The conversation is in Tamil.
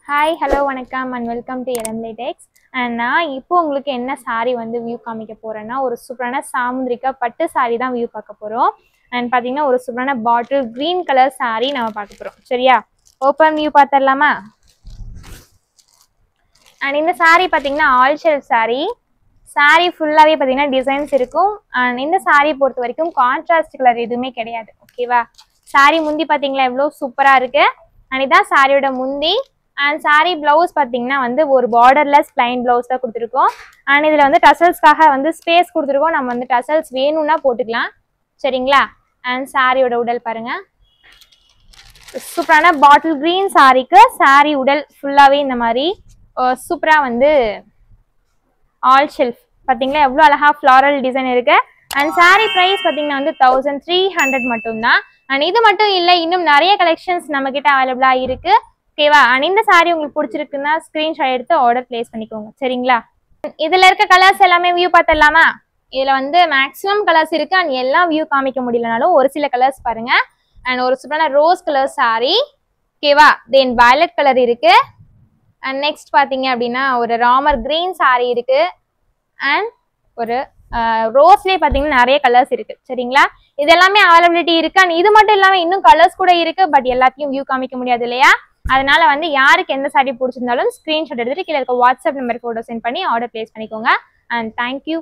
Hi, hello, வணக்கம் and welcome to LMLitex. And நான் இப்போ உங்களுக்கு என்ன saree வந்து வியூ காமிக்க போறேன்னா ஒரு சூப்பரான சாமுந்திரிகா பட்டு saree தான் வியூ பார்க்க போறோம். And பாத்தீங்கன்னா ஒரு சூப்பரான பாட்டில் green color saree நாம பார்க்க போறோம். சரியா? ஓபன் வியூ பார்த்தறலாமா? And இந்த saree பாத்தீங்கன்னா all shelf saree ஃபுல்லாவே பாத்தீங்கன்னா டிசைன்ஸ் இருக்கும். And இந்த saree பொறுத்த வரைக்கும் கான்ட்ராஸ்ட் கலர் எதுவுமே கிடையாது. ஓகேவா? saree முந்தி பாத்தீங்களா எவ்வளவு சூப்பரா இருக்கு. And இதான் சாரியோட முந்தி. And saree blouse பாத்தீங்கன்னா வந்து ஒரு borderless plain blouse தான் கொடுத்திருக்கோம். And இதுல வந்து டசல்ஸ்க்காக வந்து ஸ்பேஸ் கொடுத்திருக்கோம். நம்ம வந்து டசல்ஸ் வேணும்னா போட்டுக்கலாம். சரிங்களா? And சாரியோட உடல் பாருங்க. சூப்பரான பாட்டில் கிரீன் சாரிக்கு saree உடல் ஃபுல்லாவே இந்த மாதிரி சூப்பரா வந்து ஆல் ஷெல்ஃப் பாத்தீங்களா எவ்வளவு அழகா ஃப்ளாரல் டிசைன் இருக்கு. And saree price பாத்தீங்கன்னா வந்து 1300 மட்டும் தான். And இது மட்டும் இல்ல இன்னும் நிறைய கலெக்ஷன்ஸ் நம்ம கிட்ட அவைலபிளா இருக்கு. ஓகேவா? அண்ட் இந்த சாரி உங்களுக்கு பிடிச்சிருக்குன்னா ஸ்கிரீன்ஷாட் எடுத்து ஆர்டர் பிளேஸ் பண்ணிக்கோங்க. சரிங்களா? இதுல இருக்க கலர்ஸ் எல்லாமே வியூ பார்த்தலாமா? இதுல வந்து மேக்ஸிமம் கலர்ஸ் இருக்கு. அண்ட் எல்லாம் வியூ காமிக்க முடியலனாலும் ஒரு சில கலர்ஸ் பாருங்க. அண்ட் ஒரு சூப்பரான ரோஸ் கலர் சாரி. ஓகேவா? தென் வயலட் கலர் இருக்கு. அண்ட் நெக்ஸ்ட் பாத்தீங்க அப்படின்னா ஒரு ராமர் கிரீன் சாரி இருக்கு. அண்ட் ஒரு ரோஸ்லேயே பாத்தீங்கன்னா நிறைய கலர்ஸ் இருக்கு. சரிங்களா? இது எல்லாமே அவைலபிலிட்டி இருக்கு. அண்ட் இது மட்டும் இல்லாம இன்னும் கலர்ஸ் கூட இருக்கு. பட் எல்லாத்தையும் வியூ காமிக்க முடியாது இல்லையா? அதனால வந்து யாருக்கு எந்த சாரி பிடிச்சிருந்தாலும் ஸ்கிரீன்ஷாட் எடுத்துட்டு கீழே இருக்க வாட்ஸ்அப் நம்பருக்கு ஃபோட்டோ சென்ட் பண்ணி ஆர்டர் பிளேஸ் பண்ணிக்கோங்க. And thank you.